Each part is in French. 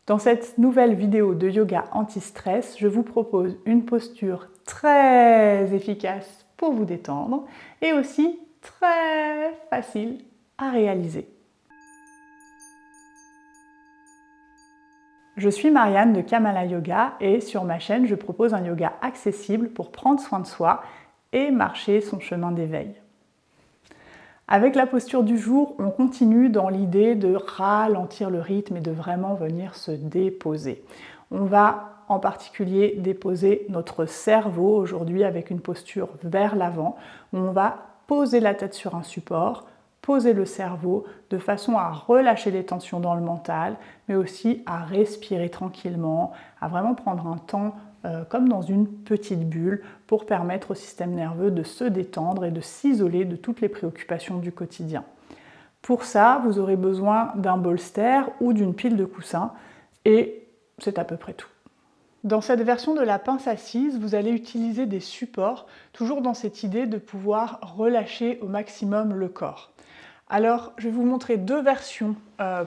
Dans cette nouvelle vidéo de yoga anti-stress, je vous propose une posture très efficace pour vous détendre et aussi très facile à réaliser. Je suis Marianne de Kamala Yoga et sur ma chaîne, je propose un yoga accessible pour prendre soin de soi et marcher son chemin d'éveil. Avec la posture du jour, on continue dans l'idée de ralentir le rythme et de vraiment venir se déposer. On va en particulier déposer notre cerveau aujourd'hui avec une posture vers l'avant, où on va poser la tête sur un support, poser le cerveau de façon à relâcher les tensions dans le mental, mais aussi à respirer tranquillement, à vraiment prendre un temps comme dans une petite bulle pour permettre au système nerveux de se détendre et de s'isoler de toutes les préoccupations du quotidien. Pour ça, vous aurez besoin d'un bolster ou d'une pile de coussins et c'est à peu près tout. Dans cette version de la pince assise, vous allez utiliser des supports, toujours dans cette idée de pouvoir relâcher au maximum le corps. Alors, je vais vous montrer deux versions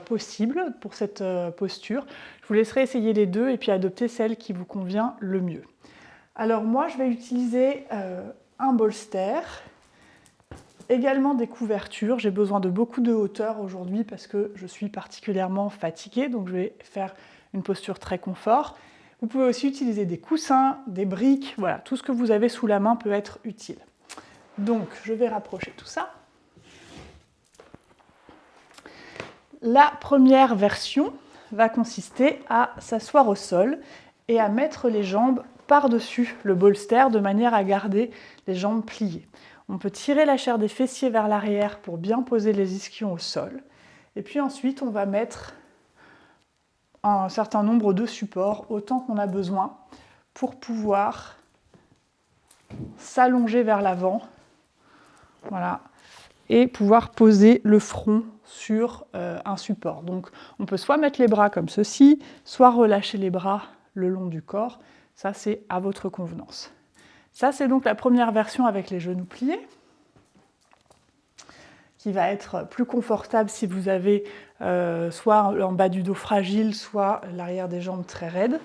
possibles pour cette posture. Je vous laisserai essayer les deux et puis adopter celle qui vous convient le mieux. Alors moi, je vais utiliser un bolster, également des couvertures. J'ai besoin de beaucoup de hauteur aujourd'hui parce que je suis particulièrement fatiguée, donc je vais faire une posture très confort. Vous pouvez aussi utiliser des coussins, des briques, voilà, tout ce que vous avez sous la main peut être utile. Donc, je vais rapprocher tout ça. La première version va consister à s'asseoir au sol et à mettre les jambes par-dessus le bolster de manière à garder les jambes pliées. On peut tirer la chair des fessiers vers l'arrière pour bien poser les ischions au sol. Et puis ensuite, on va mettre un certain nombre de supports, autant qu'on a besoin, pour pouvoir s'allonger vers l'avant. Voilà. Et pouvoir poser le front sur un support. Donc on peut soit mettre les bras comme ceci, soit relâcher les bras le long du corps. Ça, c'est à votre convenance. Ça, c'est donc la première version avec les genoux pliés, qui va être plus confortable si vous avez soit en bas du dos fragile, soit l'arrière des jambes très raide.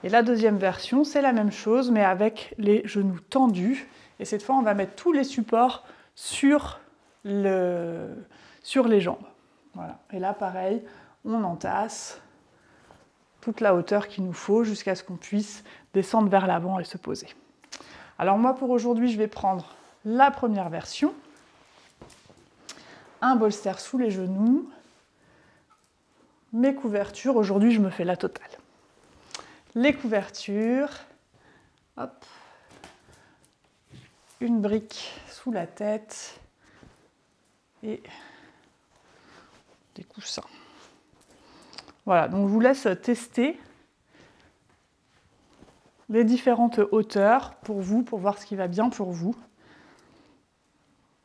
Et la deuxième version, c'est la même chose, mais avec les genoux tendus. Et cette fois, on va mettre tous les supports sur les jambes. Voilà. Et là, pareil, on entasse toute la hauteur qu'il nous faut jusqu'à ce qu'on puisse descendre vers l'avant et se poser. Alors moi, pour aujourd'hui, je vais prendre la première version. Un bolster sous les genoux. Mes couvertures, aujourd'hui, je me fais la totale. Les couvertures. Hop. Une brique sous la tête. Et des coussins. Voilà, donc je vous laisse tester les différentes hauteurs pour vous, pour voir ce qui va bien pour vous.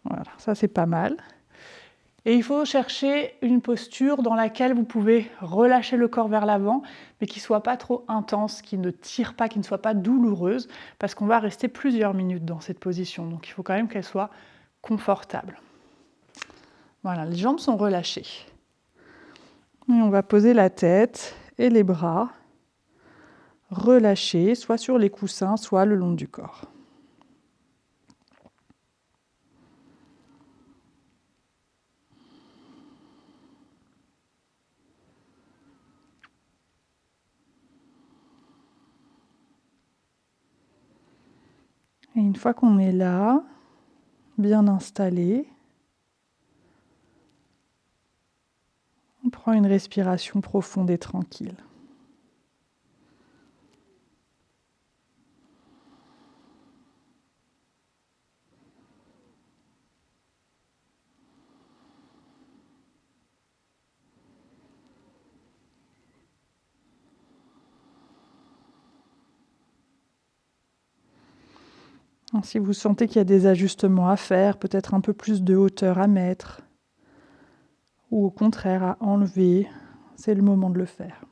Voilà, ça c'est pas mal. Et il faut chercher une posture dans laquelle vous pouvez relâcher le corps vers l'avant, mais qui ne soit pas trop intense, qui ne tire pas, qui ne soit pas douloureuse, parce qu'on va rester plusieurs minutes dans cette position. Donc il faut quand même qu'elle soit confortable. Voilà, les jambes sont relâchées. Et on va poser la tête et les bras relâchés, soit sur les coussins, soit le long du corps. Et une fois qu'on est là, bien installé, on prend une respiration profonde et tranquille. Si vous sentez qu'il y a des ajustements à faire, peut-être un peu plus de hauteur à mettre, ou au contraire à enlever, c'est le moment de le faire.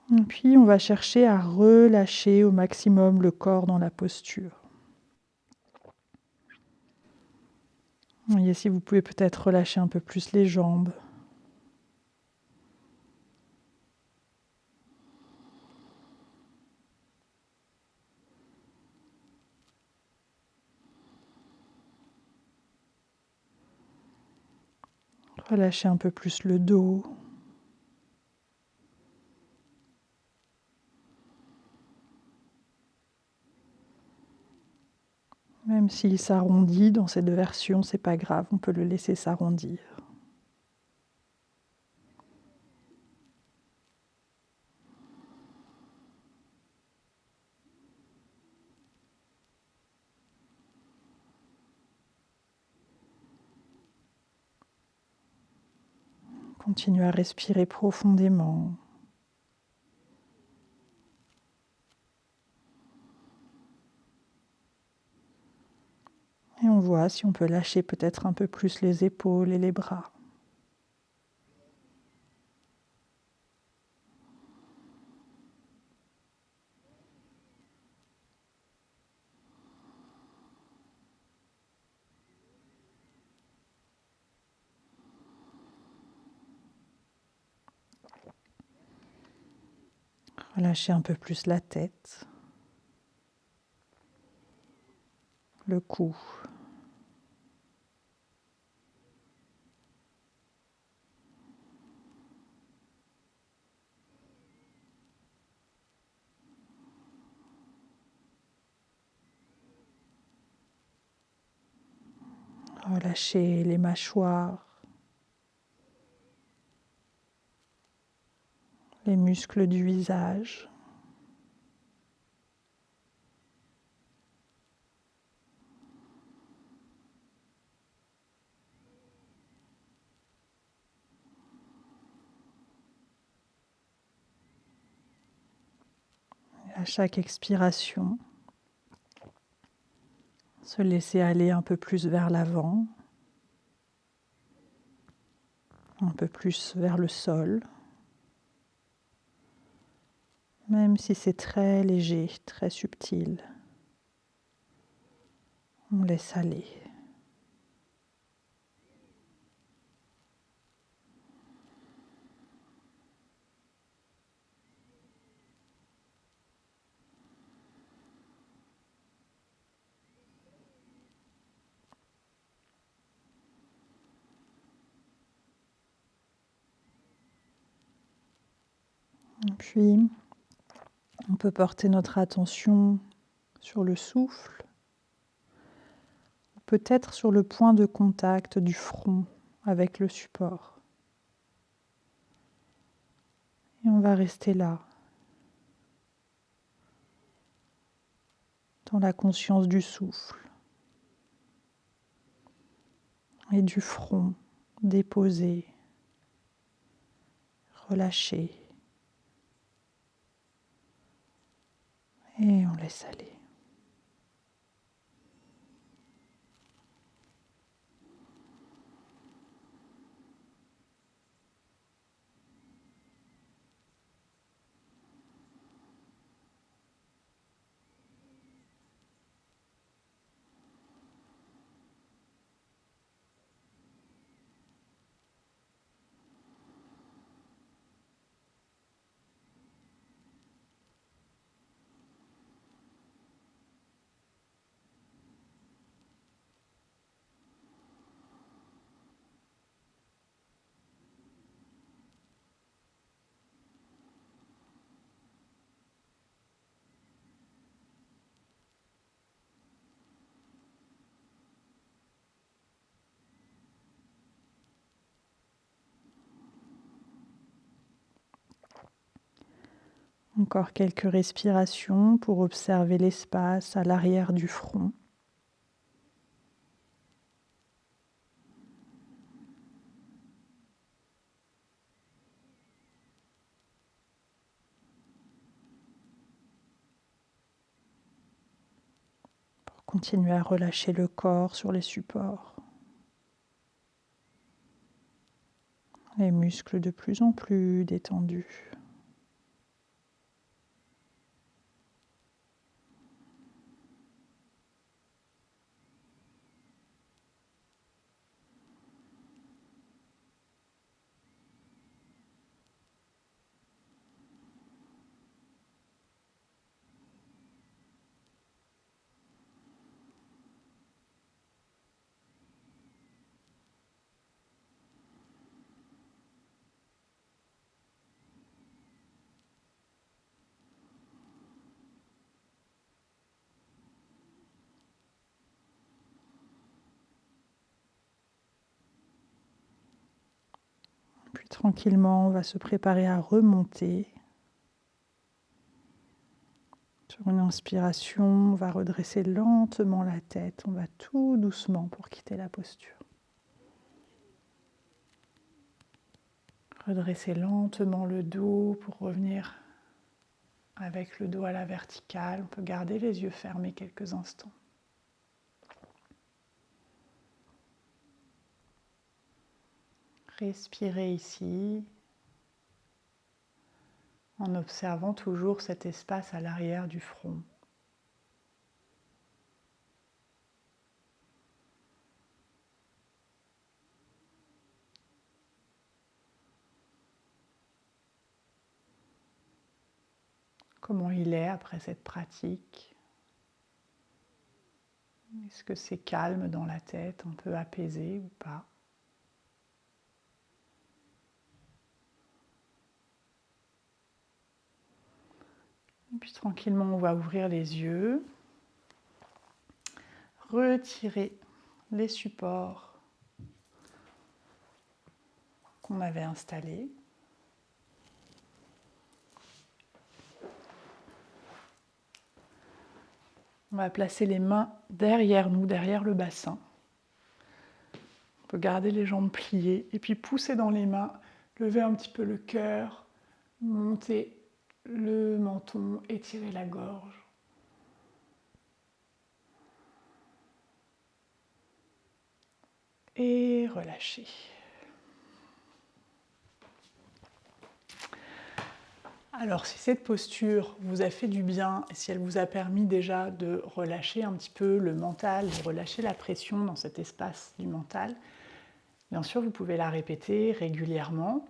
Et puis on va chercher à relâcher au maximum le corps dans la posture. Et si vous pouvez peut-être relâcher un peu plus les jambes. Relâchez un peu plus le dos. Même s'il s'arrondit dans cette version, c'est pas grave, on peut le laisser s'arrondir. Continuez à respirer profondément. Et on voit si on peut lâcher peut-être un peu plus les épaules et les bras. Relâchez un peu plus la tête, le cou. Relâchez les mâchoires, les muscles du visage. Et à chaque expiration, se laisser aller un peu plus vers l'avant, un peu plus vers le sol, même si c'est très léger, très subtil. On laisse aller. Et puis, on peut porter notre attention sur le souffle, peut-être sur le point de contact du front avec le support. Et on va rester là, dans la conscience du souffle et du front déposé, relâché. Et on laisse aller. Encore quelques respirations pour observer l'espace à l'arrière du front. Pour continuer à relâcher le corps sur les supports. Les muscles de plus en plus détendus. Puis tranquillement, on va se préparer à remonter. Sur une inspiration, on va redresser lentement la tête. On va tout doucement pour quitter la posture. Redresser lentement le dos pour revenir avec le dos à la verticale. On peut garder les yeux fermés quelques instants. Respirez ici en observant toujours cet espace à l'arrière du front. Comment il est après cette pratique? Est-ce que c'est calme dans la tête, un peu apaisé ou pas? Et puis tranquillement, on va ouvrir les yeux, retirer les supports qu'on avait installés. On va placer les mains derrière nous, derrière le bassin. On peut garder les jambes pliées et puis pousser dans les mains, lever un petit peu le cœur, monter le menton, étirer la gorge. Et relâcher. Alors si cette posture vous a fait du bien et si elle vous a permis déjà de relâcher un petit peu le mental, de relâcher la pression dans cet espace du mental, bien sûr vous pouvez la répéter régulièrement.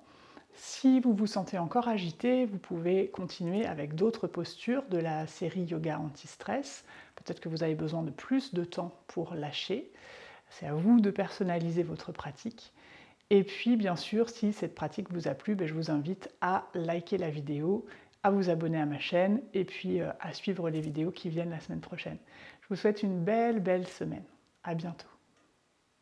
Si vous vous sentez encore agité, vous pouvez continuer avec d'autres postures de la série Yoga Anti-Stress. Peut-être que vous avez besoin de plus de temps pour lâcher. C'est à vous de personnaliser votre pratique. Et puis, bien sûr, si cette pratique vous a plu, je vous invite à liker la vidéo, à vous abonner à ma chaîne et puis à suivre les vidéos qui viennent la semaine prochaine. Je vous souhaite une belle semaine. À bientôt.